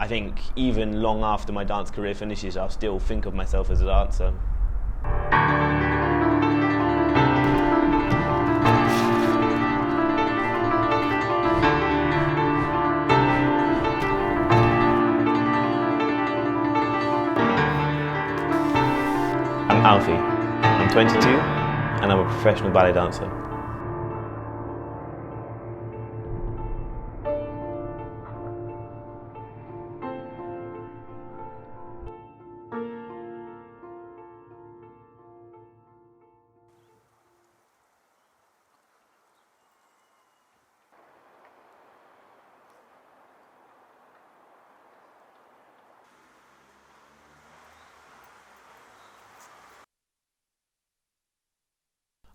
I think even long after my dance career finishes, I'll still think of myself as a dancer. I'm Alfie. I'm 22 and I'm a professional ballet dancer.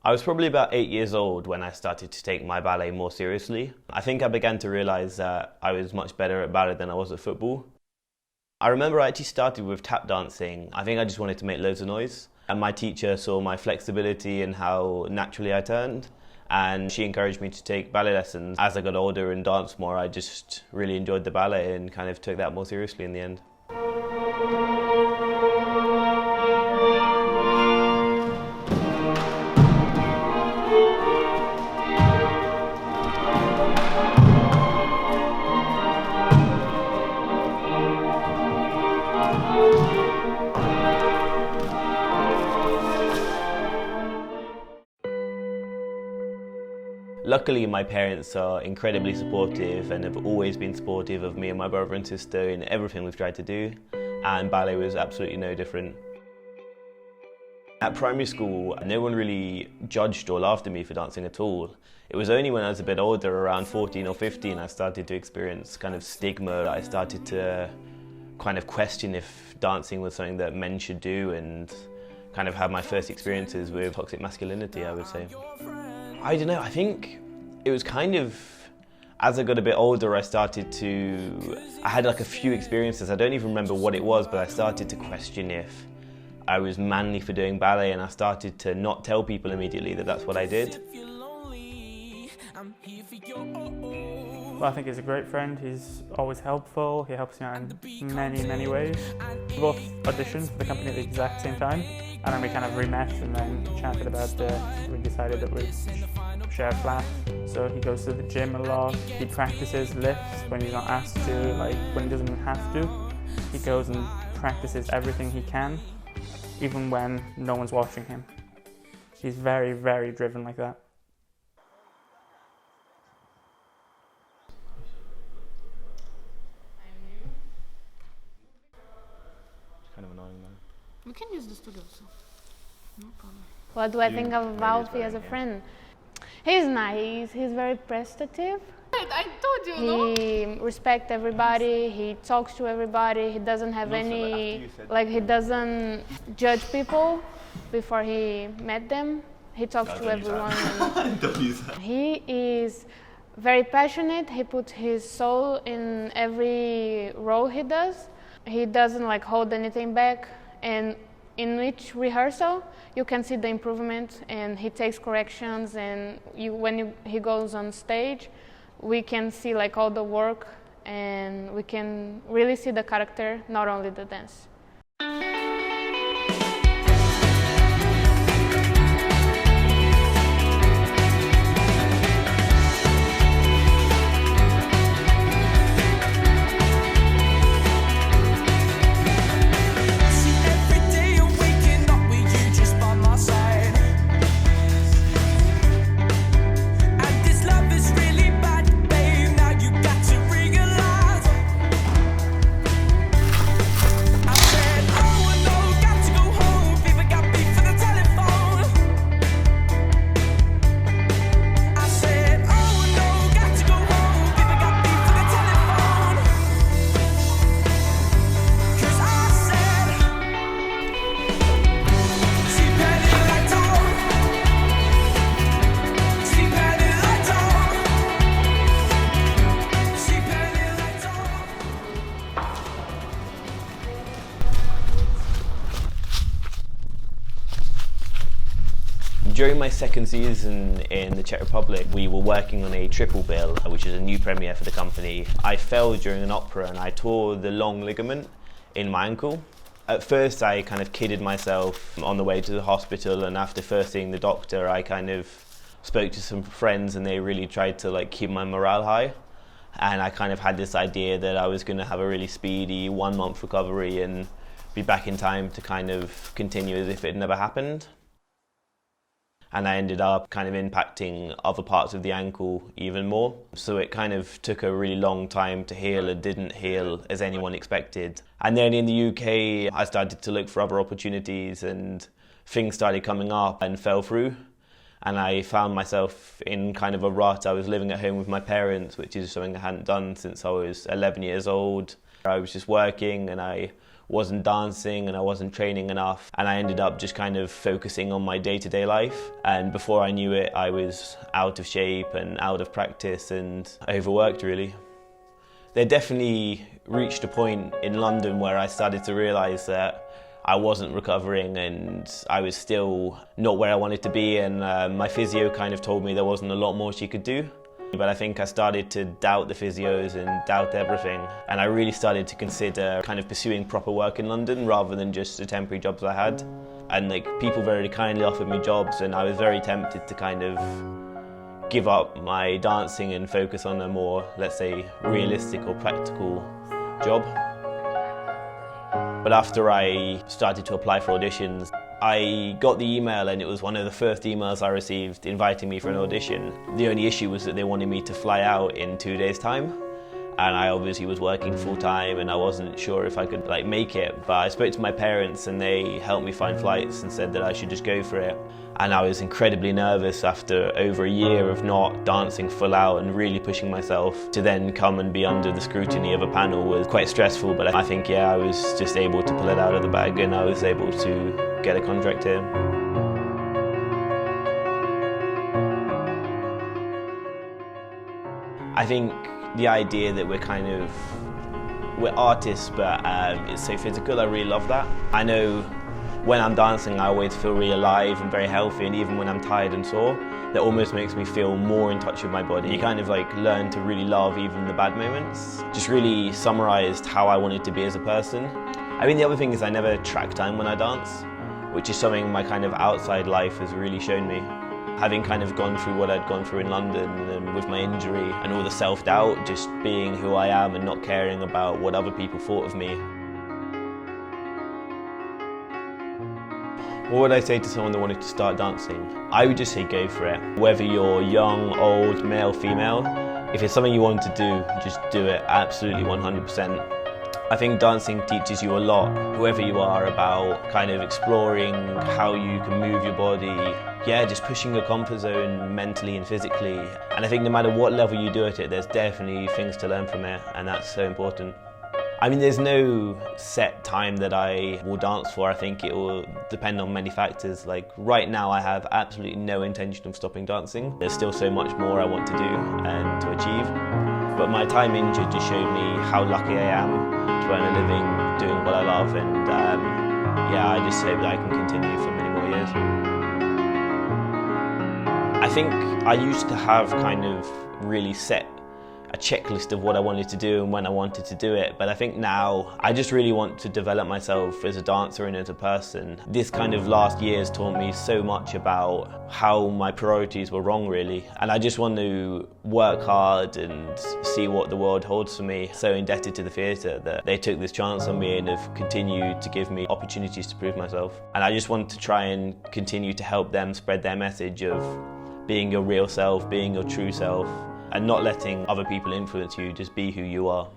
I was probably about 8 years old when I started to take my ballet more seriously. I think I began to realise that I was much better at ballet than I was at football. I remember I actually started with tap dancing. I think I just wanted to make loads of noise. And my teacher saw my flexibility and how naturally I turned. And she encouraged me to take ballet lessons. As I got older and danced more, I just really enjoyed the ballet and kind of took that more seriously in the end. Luckily, my parents are incredibly supportive and have always been supportive of me and my brother and sister in everything we've tried to do, and ballet was absolutely no different. At primary school, no one really judged or laughed at me for dancing at all. It was only when I was a bit older, around 14 or 15, I started to experience kind of stigma. I started to kind of question if dancing was something that men should do and kind of have my first experiences with toxic masculinity, I would say. I don't know, I think it was kind of, as I got a bit older, I had like a few experiences, I don't even remember what it was, but I started to question if I was manly for doing ballet, and I started to not tell people immediately that that's what I did. Well, I think he's a great friend, he's always helpful, he helps me out in many, many ways. We both auditioned for the company at the exact same time, and then we kind of re-met and then chatted about we decided that we'd share a flat. So he goes to the gym a lot, he practices lifts when he's not asked to, like when he doesn't even have to. He goes and practices everything he can, even when no one's watching him. He's very, very driven like that. Kind of annoying though. We can use the studio, so no problem. What do I think of Alfie as a friend? He's nice, he's very prestative. I told you, no? He respects everybody, he talks to everybody, he doesn't have he doesn't judge people before he met them. He talks to everyone. Don't use that. He is very passionate, he puts his soul in every role he does. He doesn't like hold anything back, and in each rehearsal you can see the improvement, and he takes corrections, and he goes on stage we can see like all the work, and we can really see the character, not only the dance. During my second season in the Czech Republic, we were working on a triple bill, which is a new premiere for the company. I fell during an opera and I tore the long ligament in my ankle. At first I kind of kidded myself on the way to the hospital, and after first seeing the doctor I kind of spoke to some friends and they really tried to like keep my morale high. And I kind of had this idea that I was going to have a really speedy 1 month recovery and be back in time to kind of continue as if it never happened. And I ended up kind of impacting other parts of the ankle even more. So it kind of took a really long time to heal and didn't heal as anyone expected. And then in the UK, I started to look for other opportunities and things started coming up and fell through. And I found myself in kind of a rut. I was living at home with my parents, which is something I hadn't done since I was 11 years old. I was just working and I wasn't dancing and I wasn't training enough, and I ended up just kind of focusing on my day-to-day life, and before I knew it I was out of shape and out of practice and overworked really. There definitely reached a point in London where I started to realise that I wasn't recovering and I was still not where I wanted to be, and my physio kind of told me there wasn't a lot more she could do. But I think I started to doubt the physios and doubt everything, and I really started to consider kind of pursuing proper work in London rather than just the temporary jobs I had. And like people very kindly offered me jobs, and I was very tempted to kind of give up my dancing and focus on a more, let's say, realistic or practical job. But after I started to apply for auditions, I got the email and it was one of the first emails I received inviting me for an audition. The only issue was that they wanted me to fly out in 2 days' time, and I obviously was working full time and I wasn't sure if I could like make it, but I spoke to my parents and they helped me find flights and said that I should just go for it. And I was incredibly nervous after over a year of not dancing full out and really pushing myself. To then come and be under the scrutiny of a panel was quite stressful, but I think I was just able to pull it out of the bag and I was able to get a contract here. I think the idea that we're artists but it's so physical, I really love that. I know when I'm dancing I always feel really alive and very healthy, and even when I'm tired and sore, that almost makes me feel more in touch with my body. You kind of like learn to really love even the bad moments. Just really summarised how I wanted to be as a person. I mean, the other thing is I never track time when I dance, which is something my kind of outside life has really shown me. Having kind of gone through what I'd gone through in London and with my injury and all the self-doubt, just being who I am and not caring about what other people thought of me. What would I say to someone that wanted to start dancing? I would just say go for it. Whether you're young, old, male, female, if it's something you want to do, just do it absolutely 100%. I think dancing teaches you a lot, whoever you are, about kind of exploring how you can move your body. Yeah, just pushing your comfort zone mentally and physically. And I think no matter what level you do at it, there's definitely things to learn from it, and that's so important. I mean, there's no set time that I will dance for. I think it will depend on many factors. Like right now I have absolutely no intention of stopping dancing. There's still so much more I want to do and to achieve. But my time injured just showed me how lucky I am to earn a living doing what I love, and I just hope that I can continue for many more years. I think I used to have kind of really set a checklist of what I wanted to do and when I wanted to do it, but I think now I just really want to develop myself as a dancer and as a person. This kind of last year has taught me so much about how my priorities were wrong really, and I just want to work hard and see what the world holds for me. So indebted to the theatre that they took this chance on me and have continued to give me opportunities to prove myself, and I just want to try and continue to help them spread their message of being your real self, being your true self, and not letting other people influence you, just be who you are.